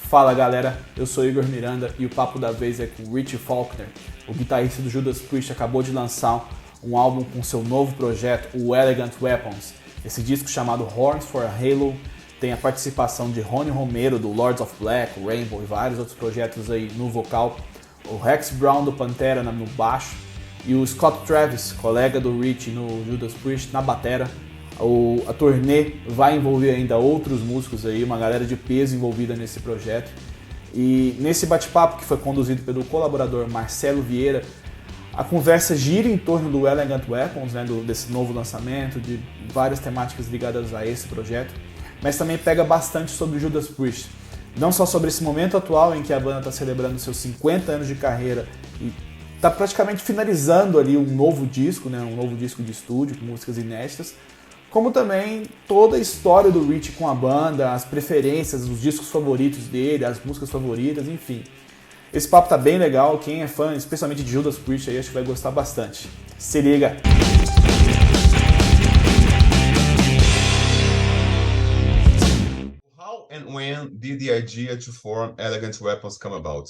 Fala galera, eu sou Igor Miranda e o papo da vez é com o RICHIE Faulkner. O guitarrista do Judas Priest acabou de lançar um álbum com seu novo projeto, o Elegant Weapons. Esse disco chamado Horns for a Halo tem a participação de Ronnie Romero do Lords of Black, Rainbow e vários outros projetos aí no vocal, o Rex Brown do Pantera no baixo e o Scott Travis, colega do RICHIE no Judas Priest, na batera. A turnê vai envolver ainda outros músicos aí, uma galera de peso envolvida nesse projeto. E nesse bate-papo que foi conduzido pelo colaborador Marcelo Vieira, a conversa gira em torno do Elegant Weapons, né, desse novo lançamento, de várias temáticas ligadas a esse projeto, mas também pega bastante sobre o Judas Priest. Não só sobre esse momento atual em que a banda está celebrando seus 50 anos de carreira e está praticamente finalizando ali um novo disco, né, um novo disco de estúdio com músicas inéditas, como também toda a história do RICHIE com a banda, as preferências, os discos favoritos dele, as músicas favoritas, enfim. Esse papo tá bem legal, quem é fã, especialmente de Judas Priest, aí acho que vai gostar bastante. Se liga! How and when did the idea to form Elegant Weapons come about?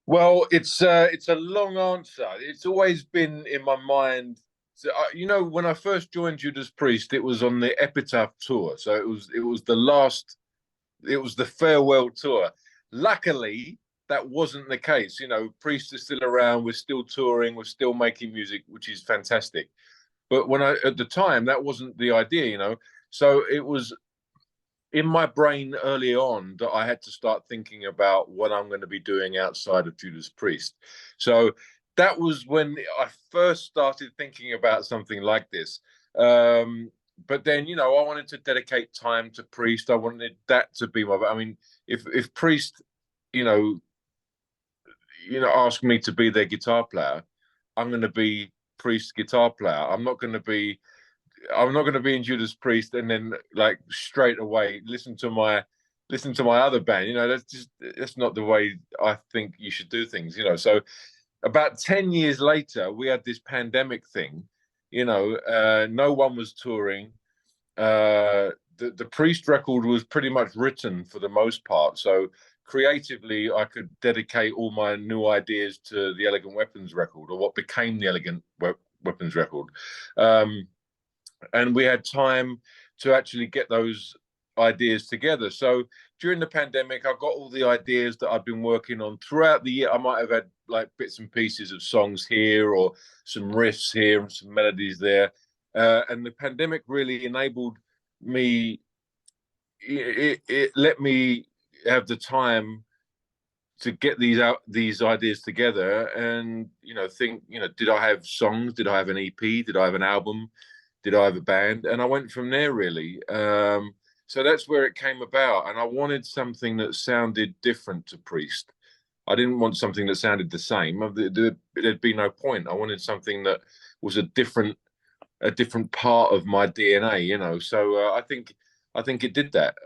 Well, it's a long answer. It's always been in my mind. So, when I first joined Judas Priest, it was on the Epitaph tour. So it was the farewell tour. Luckily, that wasn't the case. Priest is still around. We're still touring. We're still making music, which is fantastic. But at the time, that wasn't the idea. So it was in my brain early on that I had to start thinking about what I'm going to be doing outside of Judas Priest. So that was when I first started thinking about something like this. But then, I wanted to dedicate time to Priest. I wanted that to be my. I mean, if Priest, ask me to be their guitar player, I'm going to be Priest's guitar player. I'm not going to be in Judas Priest and then like straight away listen to my other band. That's not the way I think you should do things. So about 10 years later, we had this pandemic thing. No one was touring. The Priest record was pretty much written for the most part. So creatively, I could dedicate all my new ideas to the Elegant Weapons record, or what became the Elegant Weapons record. And we had time to actually get those ideas together. So during the pandemic, I got all the ideas that I've been working on throughout the year. I might have had like bits and pieces of songs here or some riffs here and some melodies there. And the pandemic really enabled me, it let me have the time to get these ideas together and, think, did I have songs? Did I have an EP? Did I have an album? Did I have a band? And I went from there, really. So that's where it came about. And I wanted something that sounded different to Priest. I didn't want something that sounded the same. There'd be no point. I wanted something that was a different part of my DNA, So I think it did that.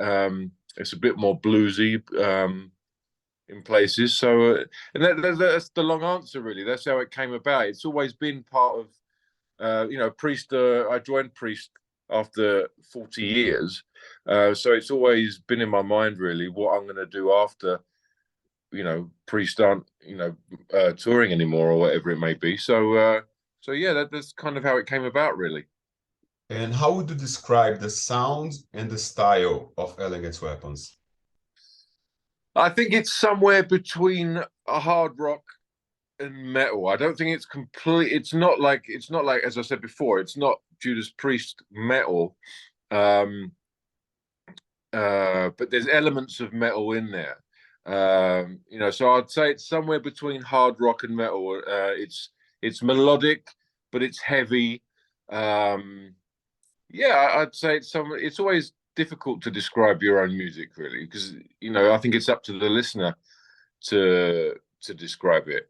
It's a bit more bluesy in places. So and that's the long answer, really. That's how it came about. It's always been part of Priest. I joined Priest after 40 years. So it's always been in my mind, really, what I'm going to do after, Priest aren't, touring anymore or whatever it may be. So yeah, that's kind of how it came about, really. And how would you describe the sound and the style of Elegant Weapons? I think it's somewhere between a hard rock and metal. I don't think it's complete. It's not like, as I said before, it's not Judas Priest metal. But there's elements of metal in there. So I'd say it's somewhere between hard rock and metal. It's melodic, but it's heavy. I'd say it's always difficult to describe your own music, really, because I think it's up to the listener to describe it.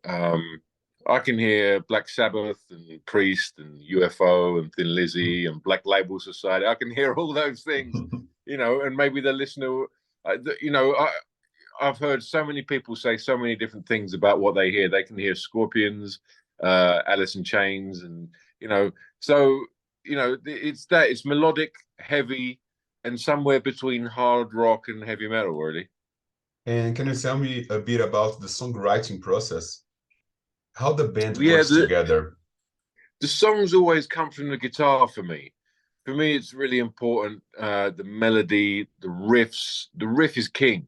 I can hear Black Sabbath and Priest and UFO and Thin Lizzy and Black Label Society. I can hear all those things, and maybe the listener, I've heard so many people say so many different things about what they hear. They can hear Scorpions, Alice in Chains, and it's melodic, heavy, and somewhere between hard rock and heavy metal, really. And can you tell me a bit about the songwriting process? How the band Yeah, works together? the songs always come from the guitar for me. For me, it's really important. The melody, the riffs. The riff is king.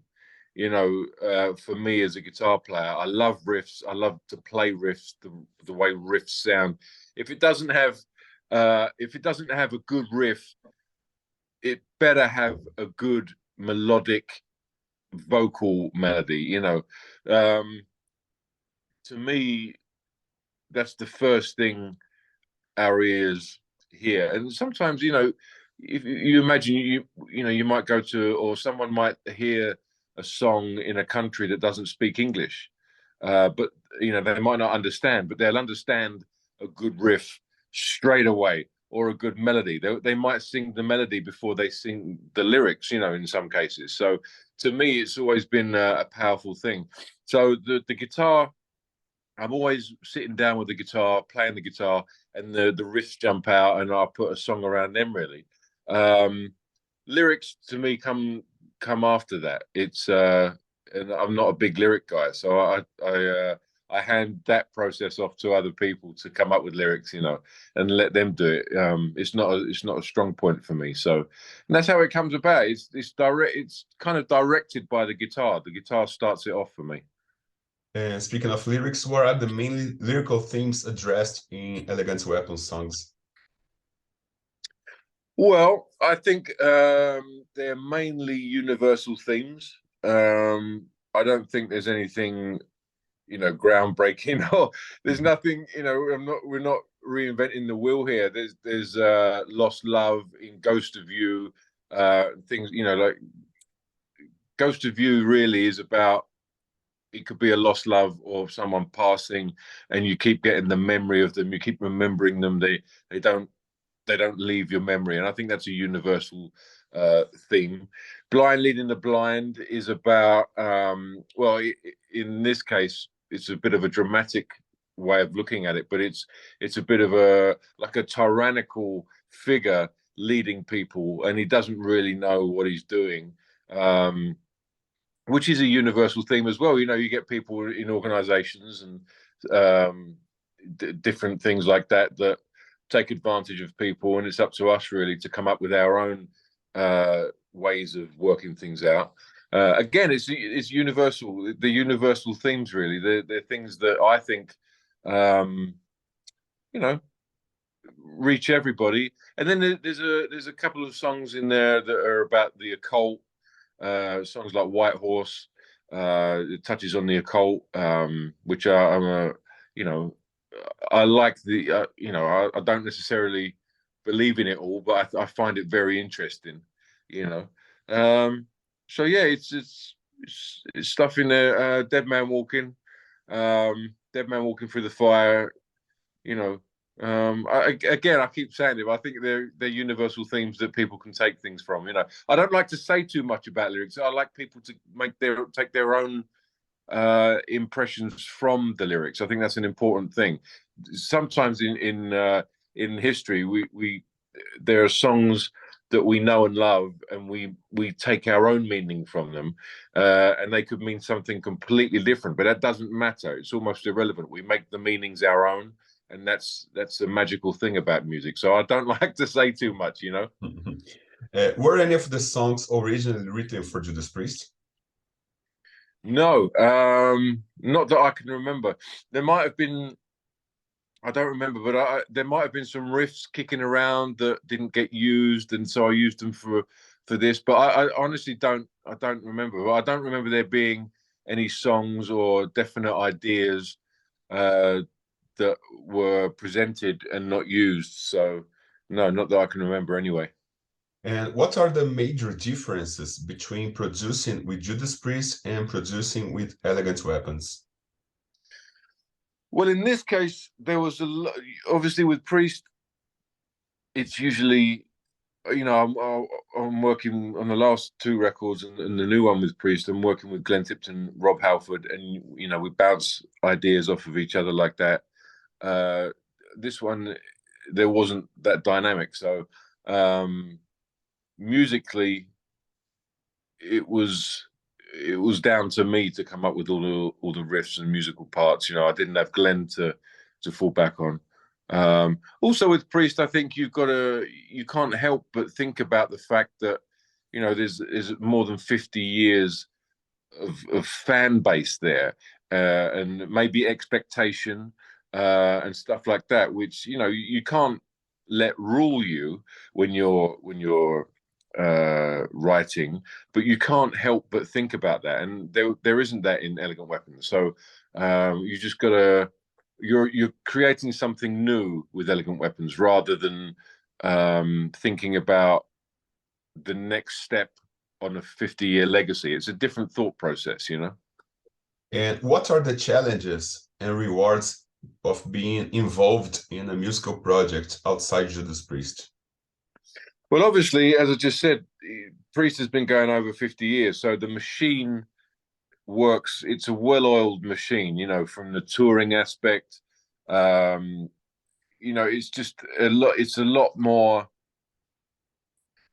You know, for me as a guitar player, I love riffs. I love to play riffs. The way riffs sound. If it doesn't have, a good riff, it better have a good melodic vocal melody. You know, to me, that's the first thing our ears hear. And sometimes, you know, if you imagine you might go to, or someone might hear a song in a country that doesn't speak English, but you know they might not understand, but they'll understand a good riff straight away, or a good melody. They might sing the melody before they sing the lyrics, you know, in some cases. So to me, it's always been a powerful thing. So the guitar, I'm always sitting down with the guitar, playing the guitar, and the riffs jump out, and I put a song around them. Really, lyrics to me come after that. It's and I'm not a big lyric guy, so I hand that process off to other people to come up with lyrics, you know, and let them do it. It's not a strong point for me. So, and that's how it comes about. It's direct. It's kind of directed by the guitar. The guitar starts it off for me. And speaking of lyrics, what are the main lyrical themes addressed in Elegant Weapons songs? Well, I think they're mainly universal themes. I don't think there's anything, you know, groundbreaking, or there's nothing, you know, we're not reinventing the wheel here. There's lost love in Ghost of You, things, you know, like Ghost of You really is about, it could be a lost love or someone passing, and you keep getting the memory of them, you keep remembering them. They don't leave your memory, and I think that's a universal theme. Blind Leading the Blind is about well, in this case it's a bit of a dramatic way of looking at it, but it's a bit of a, like a tyrannical figure leading people, and he doesn't really know what he's doing, which is a universal theme as well. You know, you get people in organizations and different things like that that take advantage of people, and it's up to us really to come up with our own ways of working things out. Again, it's universal. The universal themes really. They're things that I think, you know, reach everybody. And then there's a couple of songs in there that are about the occult. Songs like White Horse, it touches on the occult, which I'm a, you know, I like the, you know, I don't necessarily believe in it all, but I find it very interesting, you know. So yeah, it's stuff in there. Dead Man Walking, Dead Man Walking Through the Fire, you know. Again, I keep saying it, but I think they're universal themes that people can take things from. You know, I don't like to say too much about lyrics. I like people to take their own impressions from the lyrics. I think that's an important thing. Sometimes in history, we there are songs that we know and love, and we take our own meaning from them, and they could mean something completely different. But that doesn't matter. It's almost irrelevant. We make the meanings our own. And that's a magical thing about music. So I don't like to say too much, you know. Were any of the songs originally written for Judas Priest? No, not that I can remember. There might have been, I don't remember, but there might have been some riffs kicking around that didn't get used, and so I used them for this. But I honestly don't remember. I don't remember there being any songs or definite ideas that were presented and not used. So no, not that I can remember anyway. And what are the major differences between producing with Judas Priest and producing with Elegant Weapons? Well, in this case, there was obviously with Priest, it's usually, you know, I'm working on the last two records and the new one with Priest. I'm working with Glenn Tipton, Rob Halford, and you know, we bounce ideas off of each other like that. This one, there wasn't that dynamic, so musically, it was down to me to come up with all the riffs and musical parts. You know, I didn't have Glenn to fall back on. Also with Priest, I think you can't help but think about the fact that, you know, there's more than 50 years of fan base there, and maybe expectation and stuff like that, which, you know, you can't let rule you when you're writing, but you can't help but think about that, and there isn't that in Elegant Weapons. So you just gotta you're creating something new with Elegant Weapons rather than thinking about the next step on a 50-year legacy. It's a different thought process, you know. And what are the challenges and rewards of being involved in a musical project outside Judas Priest? Well, obviously, as I just said, Priest has been going over 50 years, so the machine works. It's a well-oiled machine, you know, from the touring aspect. You know, it's just a lot. It's a lot more.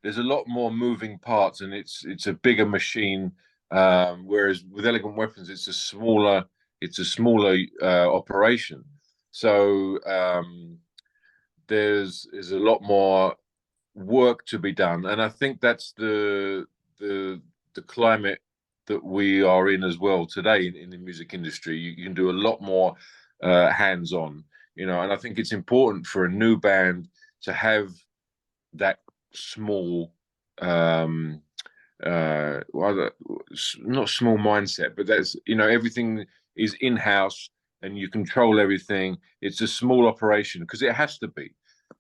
There's a lot more moving parts, and it's a bigger machine. Whereas with Elegant Weapons, it's a smaller operation. So there's a lot more work to be done, and I think that's the climate that we are in as well today in the music industry. You can do a lot more hands-on, you know, and I think it's important for a new band to have that small well, not small mindset, but that's, you know, everything is in-house and you control everything. It's a small operation because it has to be.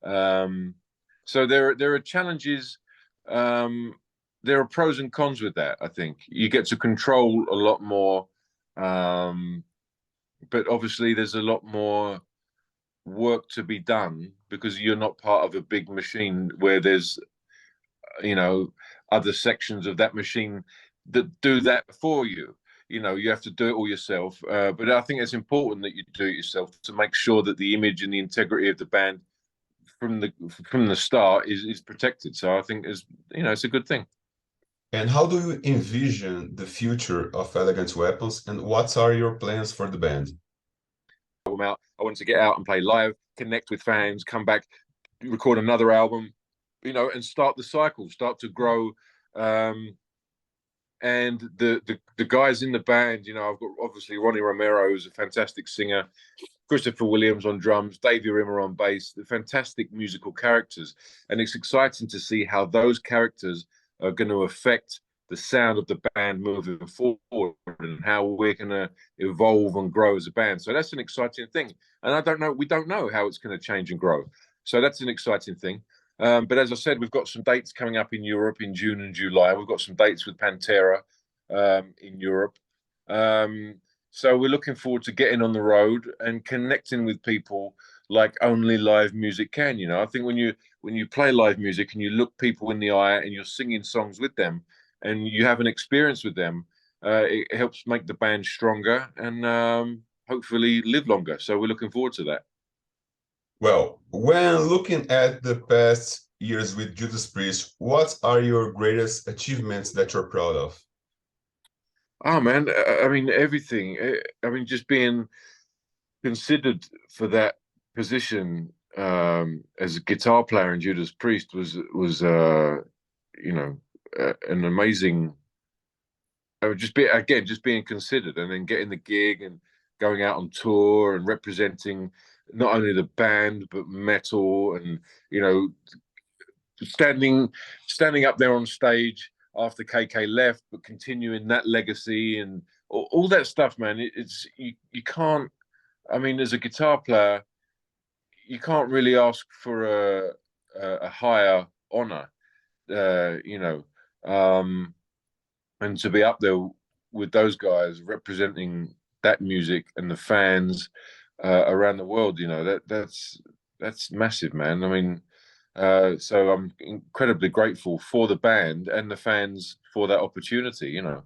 So there are challenges. There are pros and cons with that. I think you get to control a lot more, but obviously there's a lot more work to be done because you're not part of a big machine where there's, you know, other sections of that machine that do that for you. You know, you have to do it all yourself. But I think it's important that you do it yourself to make sure that the image and the integrity of the band from the start is protected. So I think, is, you know, it's a good thing. And how do you envision the future of Elegant Weapons, and what are your plans for the band? I wanted to get out and play live, connect with fans, come back, record another album, you know, and start the cycle, start to grow. And the guys in the band, you know, I've got obviously Ronnie Romero, who's a fantastic singer, Christopher Williams on drums, Davey Rimmer on bass, the fantastic musical characters. And it's exciting to see how those characters are going to affect the sound of the band moving forward and how we're going to evolve and grow as a band. So that's an exciting thing. And we don't know how it's going to change and grow. So that's an exciting thing. But as I said, we've got some dates coming up in Europe in June and July. We've got some dates with Pantera in Europe. So we're looking forward to getting on the road and connecting with people like only live music can. You know, I think when you play live music and you look people in the eye and you're singing songs with them and you have an experience with them, it helps make the band stronger and hopefully live longer. So we're looking forward to that. Well, when looking at the past years with Judas Priest, what are your greatest achievements that you're proud of? Oh man, I mean everything. I mean just being considered for that position as a guitar player in Judas Priest was you know, an amazing. Just being considered and then getting the gig and going out on tour and representing not only the band but metal, and, you know, standing up there on stage after KK left, but continuing that legacy and all that stuff, man. You can't. I mean, as a guitar player, you can't really ask for a higher honor, you know, and to be up there with those guys representing that music and the fans around the world, you know, that's massive, man. I mean, so I'm incredibly grateful for the band and the fans for that opportunity, you know.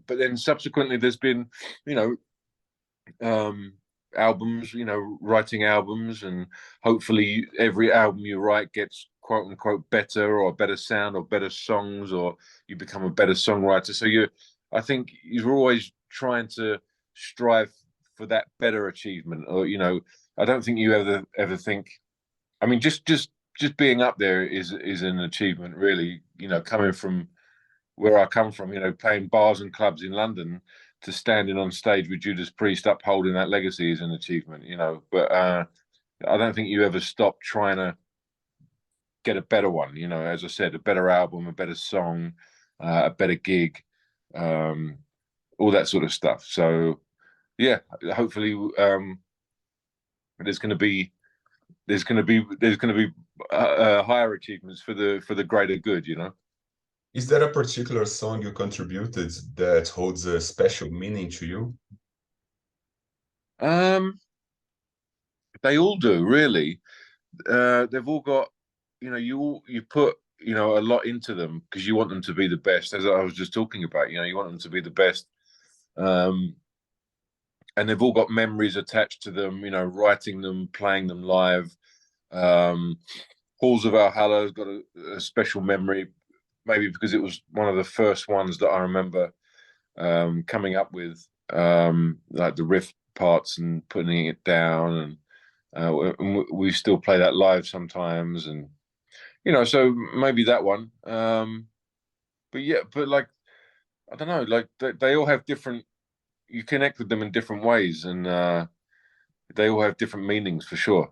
But then subsequently there's been, you know, albums, you know, writing albums, and hopefully every album you write gets quote unquote better, or better sound, or better songs, or you become a better songwriter. So I think you're always trying to strive for that better achievement. Or, you know, I don't think you ever think, I mean, just being up there is an achievement, really. You know, coming from where I come from, you know, playing bars and clubs in London, to standing on stage with Judas Priest upholding that legacy is an achievement, you know. But I don't think you ever stop trying to get a better one, you know. As I said, a better album, a better song, a better gig, all that sort of stuff. So yeah, hopefully there's going to be higher achievements for the greater good, you know. Is there a particular song you contributed that holds a special meaning to you? They all do, really. They've all got, you know, you put, you know, a lot into them because you want them to be the best. As I was just talking about, you know, you want them to be the best. And they've all got memories attached to them, you know, writing them, playing them live. Halls of Valhalla has got a special memory, maybe because it was one of the first ones that I remember coming up with, like the riff parts and putting it down, and we still play that live sometimes, and you know, so maybe that one. But yeah, but like, I don't know, like they all have different. You connect with them in different ways, and they all have different meanings for sure.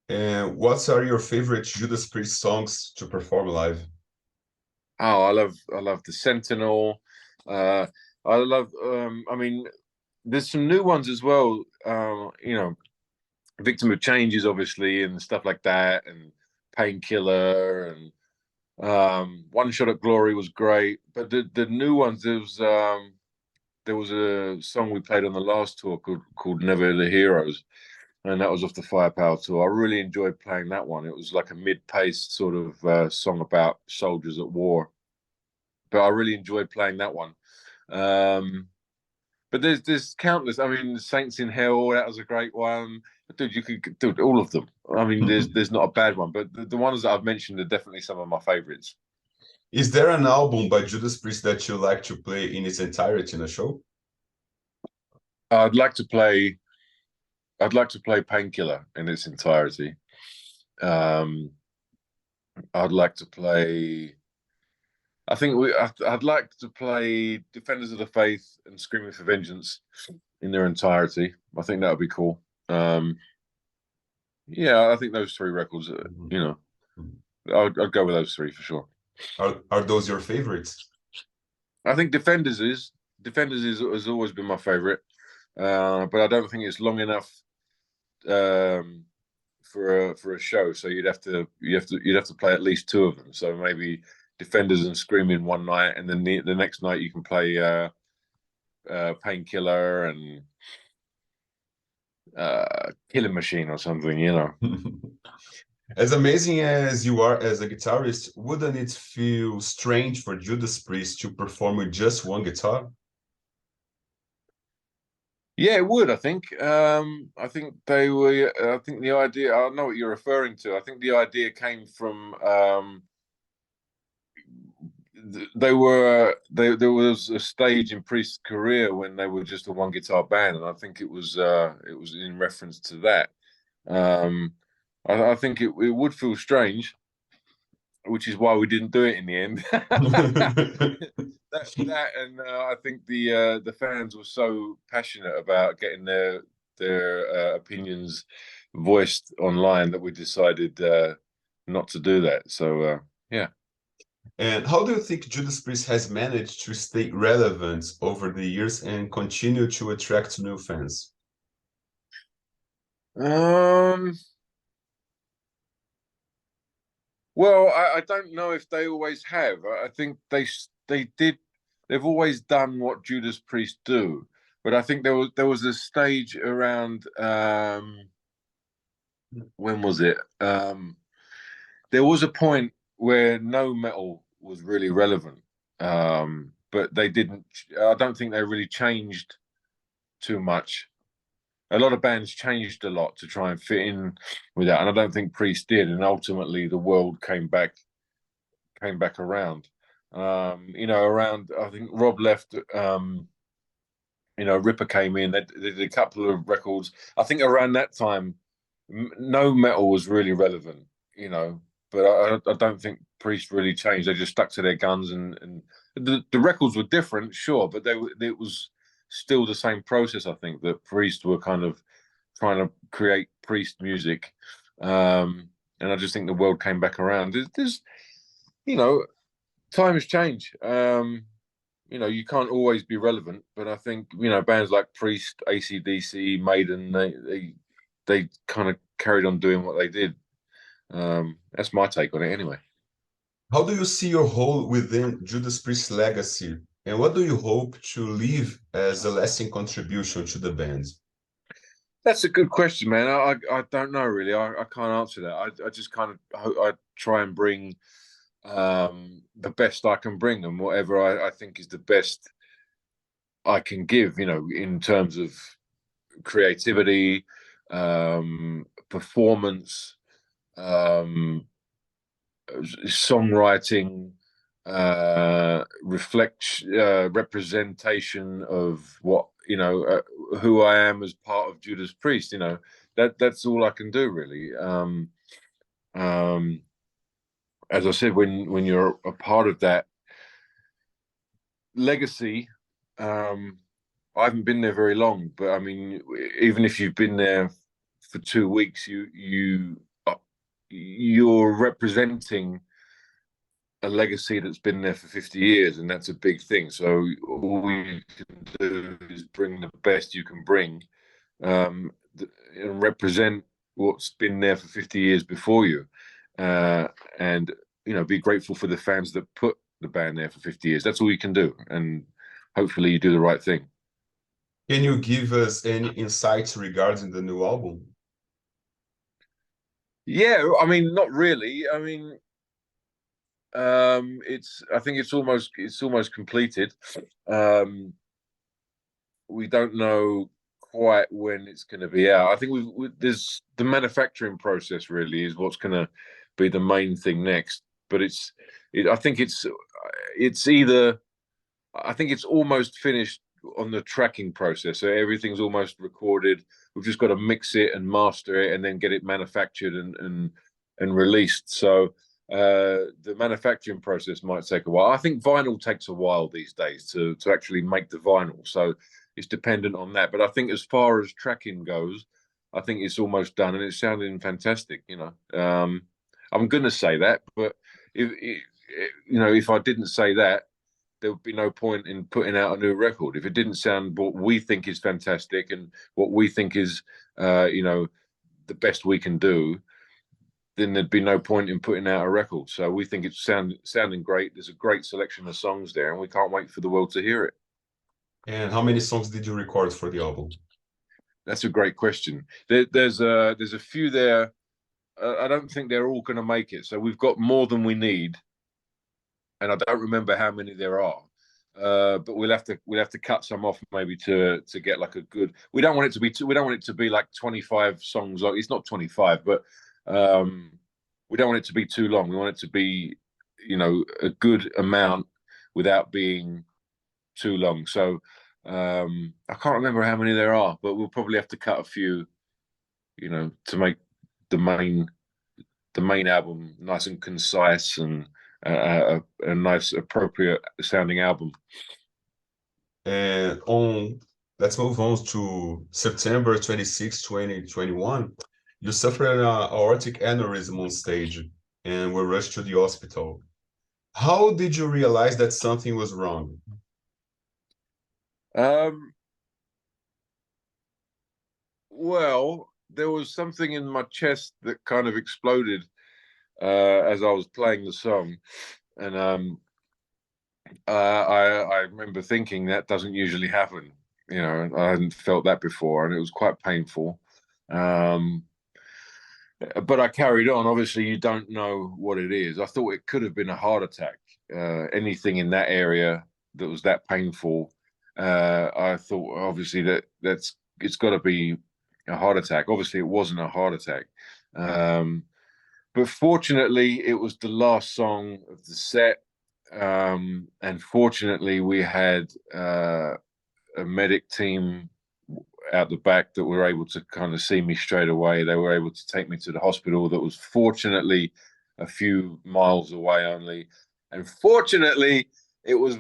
And what are your favorite Judas Priest songs to perform live? Oh, I love the Sentinel. I love. I mean, there's some new ones as well. You know, Victim of Changes, obviously, and stuff like that, and Painkiller, and One Shot at Glory was great. But the new ones, there was a song we played on the last tour called Never the Heroes, and that was off the Firepower tour. I really enjoyed playing that one. It was like a mid-paced sort of song about soldiers at war, but I really enjoyed playing that one. But there's countless. I mean, Saints in Hell, that was a great one. Dude, you could do all of them. I mean, there's not a bad one, but the ones that I've mentioned are definitely some of my favorites. Is there an album by Judas Priest that you like to play in its entirety in a show? I'd like to play Painkiller in its entirety. I'd like to play. I'd like to play Defenders of the Faith and Screaming for Vengeance in their entirety. I think that would be cool. Yeah, I think those three records, you know, I'd go with those three for sure. Are those your favorites? I think Defenders has always been my favorite, but I don't think it's long enough for a show. So you'd have to play at least two of them. So maybe Defenders and Screaming one night, and then the next night you can play Painkiller and Killing Machine or something, you know. As amazing as you are as a guitarist, wouldn't it feel strange for Judas Priest to perform with just one guitar? Yeah, it would. I think. I think they were. I think the idea. I know what you're referring to. I think the idea came from. There was a stage in Priest's career when they were just a one guitar band, and I think it was in reference to that. I think it would feel strange, which is why we didn't do it in the end. That's that, and I think the fans were so passionate about getting their opinions voiced online that we decided not to do that. So yeah. And how do you think Judas Priest has managed to stay relevant over the years and continue to attract new fans? Well, I don't know if they always have. I think they did. They've always done what Judas Priest do, but I think there was a stage around. When was it? There was a point where no metal was really relevant, but they didn't. I don't think they really changed too much a lot of bands changed a lot to try and fit in with that, and I don't think Priest did. And ultimately, the world came back around. Around, I think Rob left. Ripper came in. They did a couple of records. I think around that time, no metal was really relevant. But I don't think Priest really changed. They just stuck to their guns, and the records were different, sure, but it was still the same process. I think that Priest were kind of trying to create Priest music, and I just think the world came back around. There's times change. You can't always be relevant, but I think bands like Priest, AC/DC, Maiden, they kind of carried on doing what they did. That's my take on it, anyway. How do you see your role within Judas Priest's legacy, and what do you hope to leave as a lasting contribution to the band? That's a good question, man. I don't know really. I can't answer that. I just kind of I try and bring the best I can bring, and whatever I think is the best I can give, in terms of creativity, performance, songwriting, representation of what who I am as part of Judas Priest. That's all I can do, really. As I said, when you're a part of that legacy, I haven't been there very long, but I mean, even if you've been there for 2 weeks, you're representing a legacy that's been there for 50 years, and that's a big thing. So all you can do is bring the best you can bring, and represent what's been there for 50 years before you, and be grateful for the fans that put the band there for 50 years. That's all you can do, and hopefully you do the right thing. Can you give us any insights regarding the new album? Yeah, I mean, not really. I mean, I think it's almost completed. We don't know quite when it's going to be out. I think there's the manufacturing process really is what's going to be the main thing next. But I think it's almost finished on the tracking process. So everything's almost recorded. We've just got to mix it and master it and then get it manufactured and released. So the manufacturing process might take a while. I think vinyl takes a while these days to actually make the vinyl. So it's dependent on that. But I think as far as tracking goes, I think it's almost done and it's sounding fantastic. I'm going to say that, but if I didn't say that, there would be no point in putting out a new record. If it didn't sound what we think is fantastic and what we think is, the best we can do, then there'd be no point in putting out a record. So we think it's sounding great. There's a great selection of songs there, and we can't wait for the world to hear it. And how many songs did you record for the album? That's a great question. There's a few there. I don't think they're all going to make it. So we've got more than we need, and I don't remember how many there are. But we'll have to cut some off maybe to get like a good. We don't want it to be like 25 songs. It's not 25, but we don't want it to be too long. We want it to be, a good amount without being too long. So I can't remember how many there are, but we'll probably have to cut a few, to make the main album nice and concise and a nice, appropriate sounding album. And let's move on to September 26, 2021. You suffered an aortic aneurysm on stage and were rushed to the hospital. How did you realize that something was wrong? Well, there was something in my chest that kind of exploded as I was playing the song, and I remember thinking that doesn't usually happen. I hadn't felt that before, and it was quite painful. But I carried on. Obviously, you don't know what it is. I thought it could have been a heart attack. Anything in that area that was that painful. I thought obviously it's got to be a heart attack. Obviously, it wasn't a heart attack. But fortunately, it was the last song of the set. And fortunately, we had a medic team out the back that were able to kind of see me straight away. They were able to take me to the hospital that was fortunately a few miles away only. And fortunately, it was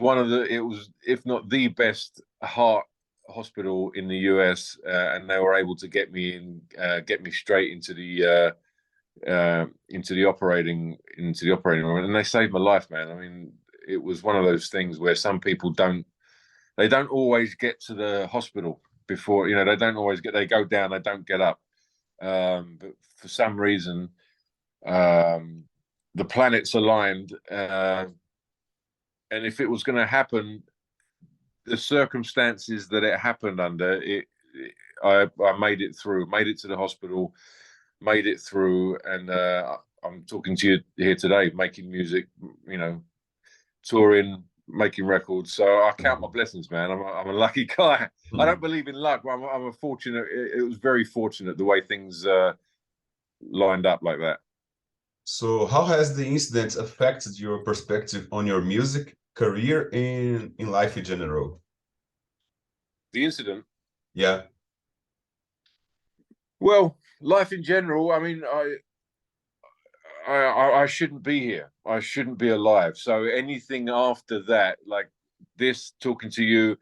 if not the best heart hospital in the US, and they were able to get me straight into the operating room, and they saved my life, man. I mean, it was one of those things where some people don't always get to the hospital before, they go down, they don't get up. But for some reason, the planets aligned, and if it was going to happen, the circumstances that it happened under, I made it to the hospital, made it through, and I'm talking to you here today, making music, touring, making records. So I count my blessings, man. I'm a lucky guy. I don't believe in luck, but I'm a fortunate. It was very fortunate the way things lined up like that. So how has the incident affected your perspective on your music career and in life in general? The incident? Yeah. Well, life in general, I mean, I shouldn't be here. I shouldn't be alive. So anything after that, like this, talking to you,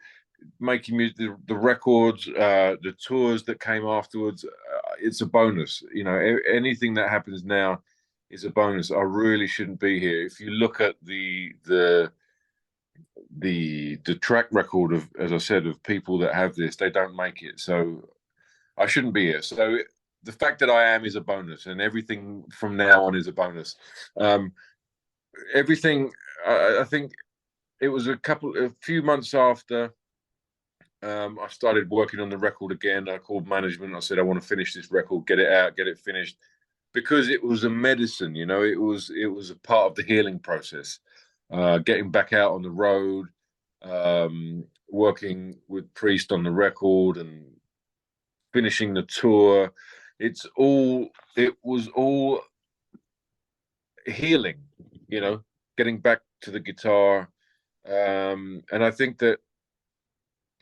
making music, the records, the tours that came afterwards, it's a bonus. Anything that happens now is a bonus. I really shouldn't be here. If you look at the track record of, as I said, of people that have this, they don't make it. So I shouldn't be here. So the fact that I am is a bonus, and everything from now on is a bonus. Everything, I think it was a few months after I started working on the record again. I called management. I said, I want to finish this record, get it out, get it finished, because it was a medicine. It was a part of the healing process. Getting back out on the road, working with Priest on the record, and finishing the tour. It was all healing, getting back to the guitar. And I think that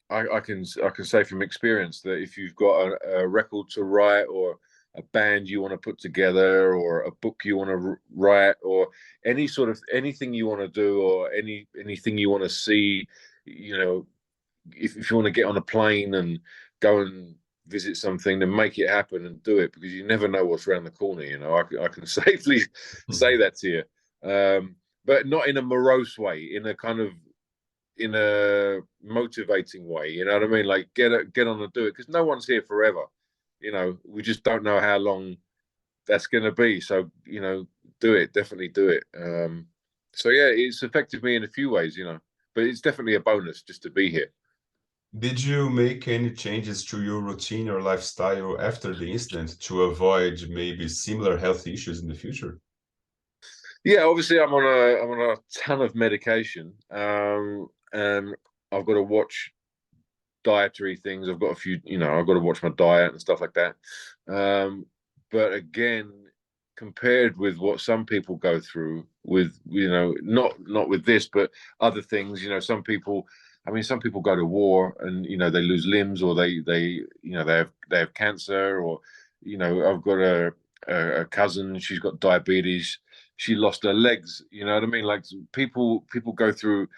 I can say from experience that if you've got a record to write, or a band you want to put together, or a book you want to write, or anything you want to do, or anything you want to see, if you want to get on a plane and go and visit something, then make it happen and do it, because you never know what's around the corner. I can safely say that to you, but not in a morose way, in a motivating way. You know what I mean? Like get on and do it, because no one's here forever. We just don't know how long that's going to be. So do it, definitely do it. So yeah, it's affected me in a few ways, but it's definitely a bonus just to be here. Did you make any changes to your routine or lifestyle after the incident to avoid maybe similar health issues in the future? Yeah, obviously I'm on a ton of medication, and I've got to watch dietary things. I've got a few, I've got to watch my diet and stuff like that. But again, compared with what some people go through with, not with this, but other things, some people go to war and, they lose limbs, or they have cancer, or, I've got a cousin, she's got diabetes. She lost her legs. You know what I mean? Like people go through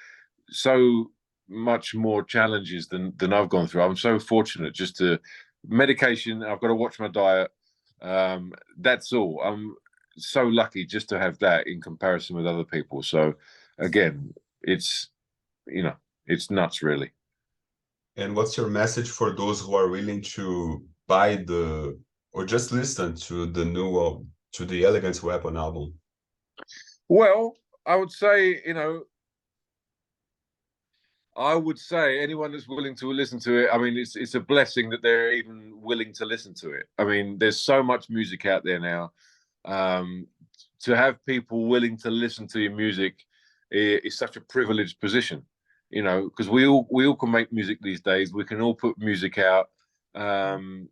so much more challenges than I've gone through. I'm so fortunate just to medication. I've got to watch my diet. That's all. I'm so lucky just to have that in comparison with other people. So again, it's nuts, really. And what's your message for those who are willing to buy or just listen to the new to the Elegant Weapon album? Well, I would say, anyone that's willing to listen to it, I mean, it's a blessing that they're even willing to listen to it. I mean, there's so much music out there now. To have people willing to listen to your music is such a privileged position, because we all can make music these days. We can all put music out, and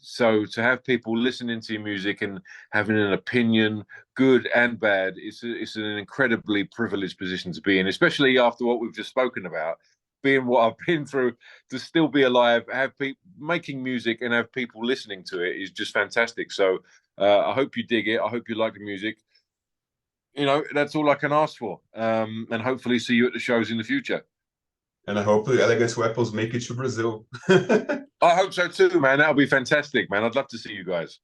so to have people listening to your music and having an opinion, good and bad, it's an incredibly privileged position to be in, especially after what we've just spoken about. Being what I've been through, to still be alive, have people making music and have people listening to it is just fantastic. So I hope you dig it. I hope you like the music. You know, that's all I can ask for. And hopefully see you at the shows in the future. And I hope the Elegant Weapons make it to Brazil. I hope so too, man. That'll be fantastic, man. I'd love to see you guys.